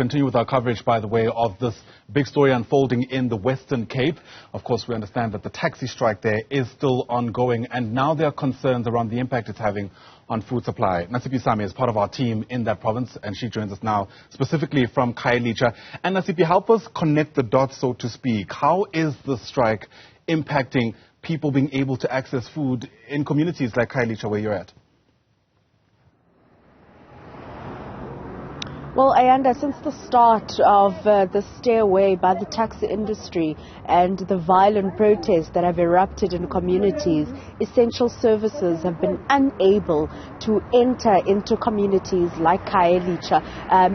continue with our coverage, by the way, of this big story unfolding in the Western Cape. Of course, we understand that the taxi strike there is still ongoing, and now there are concerns around the impact it's having on food supply. Nasiphi Same is part of our team in that province, and she joins us now specifically from Khayelitsha. And Nasiphi, help us connect the dots, so to speak. How is the strike impacting people being able to access food in communities like Khayelitsha, where you're at? Well, Ayanda, since the start of the stay away by the taxi industry and the violent protests that have erupted in communities, essential services have been unable to enter into communities like Khayelitsha,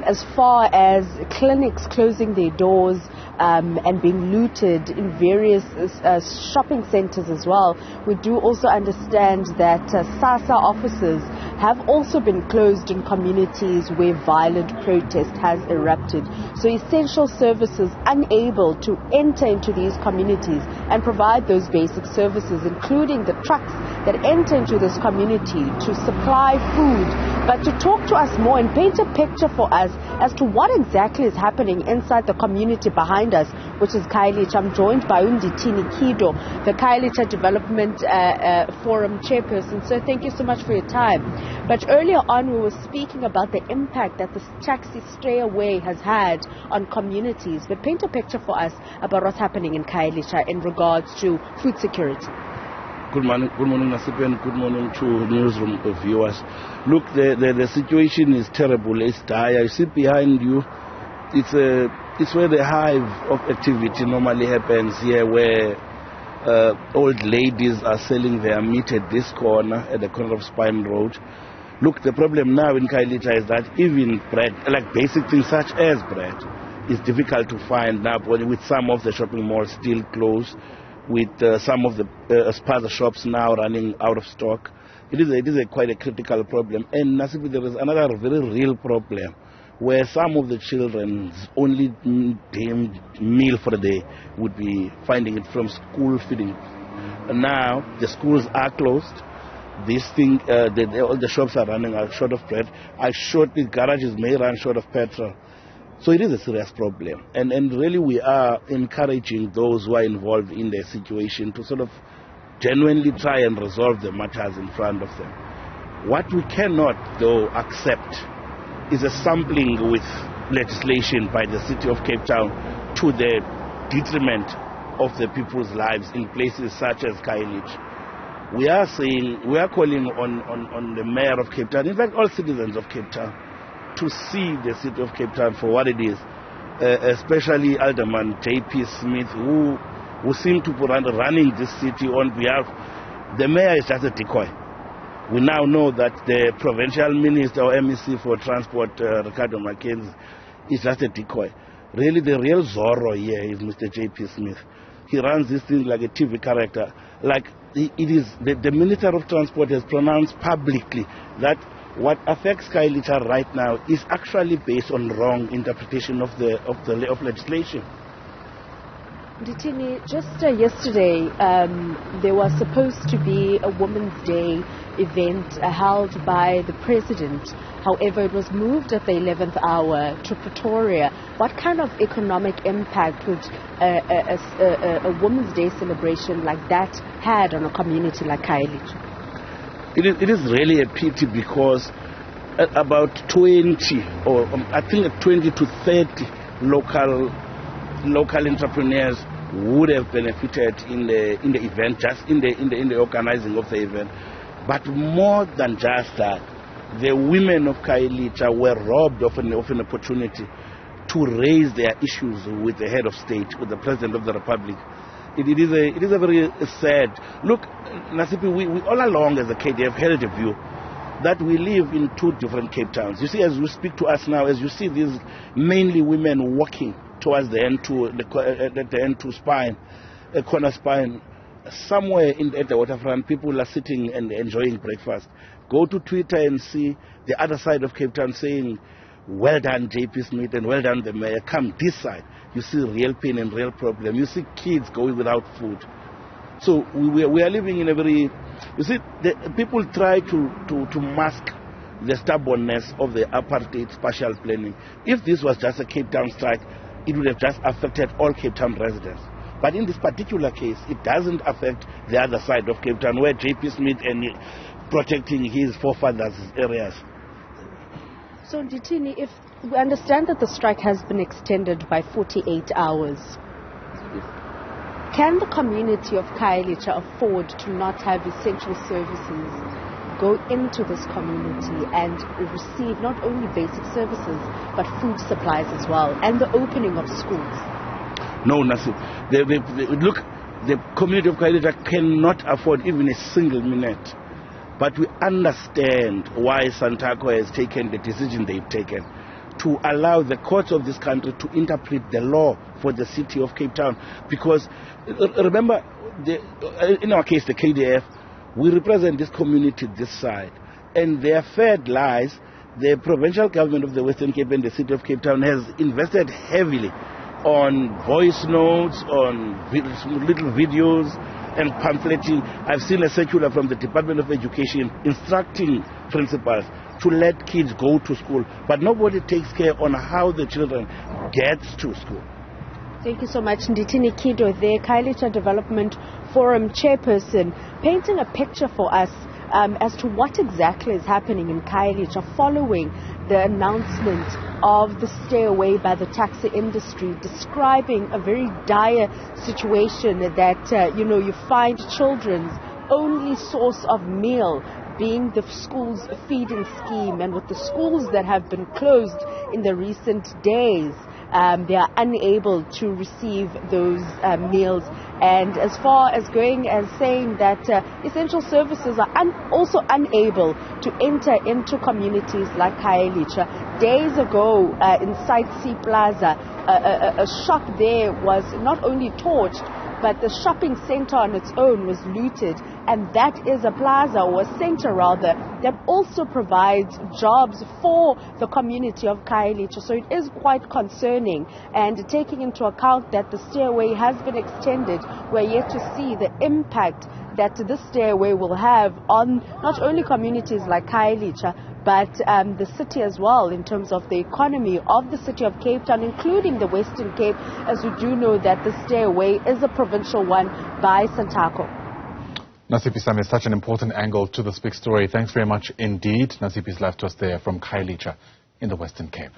as far as clinics closing their doors and being looted in various shopping centers as well. We do also understand that SASA offices have also been closed in communities where violent protest has erupted. So essential services unable to enter into these communities and provide those basic services, including the trucks that enter into this community to supply food. But to talk to us more and paint a picture for us as to what exactly is happening inside the community behind us, which is Khayelitsha, I'm joined by Unditini Kido, the Khayelitsha Development Forum chairperson. So thank you so much for your time. But earlier on, we were speaking about the impact that the taxi stray away has had on communities. But paint a picture for us about what's happening in Khayelitsha in regards to food security. Good morning, Nasiphi, and good morning to Newzroom viewers. Look, the situation is terrible. It's dire. You see behind you, it's where the hive of activity normally happens here, where old ladies are selling their meat at this corner, at the corner of Spine Road. Look, the problem now in Khayelitsha is that even bread, like basic things such as bread, is difficult to find now, with some of the shopping malls still closed, with some of the spaza shops now running out of stock. It is quite a critical problem. And Nasiphi, there is another very real problem, where some of the children's only meal for the day would be finding it from school feeding. And now the schools are closed. This thing, all the shops are running out short of bread. The garages may run short of petrol. So it is a serious problem. And really we are encouraging those who are involved in the situation to sort of genuinely try and resolve the matters in front of them. What we cannot, though, accept is a sampling with legislation by the city of Cape Town to the detriment of the people's lives in places such as Khayelitsha. We are calling on the mayor of Cape Town, in fact all citizens of Cape Town, to see the city of Cape Town for what it is, especially Alderman J.P. Smith, who seem to be running this city on behalf. The mayor is just a decoy. We now know that the provincial minister or MEC for transport, Ricardo Mackenzie, is just a decoy. Really, the real Zorro here is Mr. J.P. Smith. He runs this thing like a TV character. Like it is, the Minister of Transport has pronounced publicly that what affects Khayelitsha right now is actually based on wrong interpretation of legislation. Ditini, just yesterday there was supposed to be a Women's Day event held by the President. However, it was moved at the 11th hour to Pretoria. What kind of economic impact would a Women's Day celebration like that had on a community like Khayelitsha? It is really a pity, because about 20 or I think 20 to 30 local entrepreneurs would have benefited in the event, just in the organizing of the event. But more than just that, the women of Khayelitsha were robbed of an opportunity to raise their issues with the head of state, with the President of the Republic. It is a very sad look. Nasiphi, we all along as a KDF held a view that we live in two different Cape Towns. You see, as you speak to us now, as you see these mainly women walking towards the N2 spine, corner spine, somewhere at the waterfront, people are sitting and enjoying breakfast. Go to Twitter and see the other side of Cape Town saying, "Well done, J.P. Smith, and well done, the mayor." Come this side, you see real pain and real problem. You see kids going without food. So we are living in a very, you see, people try to mask the stubbornness of the apartheid spatial planning. If this was just a Cape Town strike, it would have just affected all Cape Town residents. But in this particular case, it doesn't affect the other side of Cape Town, where J.P. Smith and protecting his forefathers' areas. So, Ndithini, if we understand that the strike has been extended by 48 hours, can the community of Khayelitsha afford to not have essential services go into this community and receive not only basic services, but food supplies as well, and the opening of schools? No, Nasib. Look, the community of Khayelitsha cannot afford even a single minute. But we understand why Santaco has taken the decision they've taken to allow the courts of this country to interpret the law for the city of Cape Town. Because remember, in our case, the KDF, we represent this community this side. And their fed lies, the provincial government of the Western Cape and the city of Cape Town has invested heavily on voice notes, on little videos and pamphleting. I've seen a circular from the Department of Education instructing principals to let kids go to school, but nobody takes care on how the children get to school. Thank you so much, Ndithini Kido, the Khayelitsha Development Forum chairperson, painting a picture for us as to what exactly is happening in Khayelitsha following the announcement of the stay away by the taxi industry, describing a very dire situation that, you find children's only source of meal being the school's feeding scheme. And with the schools that have been closed in the recent days, they are unable to receive those meals. And as far as going and saying that essential services are also unable to enter into communities like Khayelitsha. Days ago, inside Sea Plaza, a shop there was not only torched, but the shopping center on its own was looted. And that is a plaza, or a center rather, that also provides jobs for the community of Khayelitsha. So it is quite concerning. And taking into account that the stay away has been extended, we're yet to see the impact that this stay away will have on not only communities like Khayelitsha, but the city as well, in terms of the economy of the city of Cape Town, including the Western Cape, as we do know that the stay away is a provincial one by Santaco. Nasiphi Same, such an important angle to this big story. Thanks very much indeed. Nasiphi's live to us there from Khayelitsha in the Western Cape.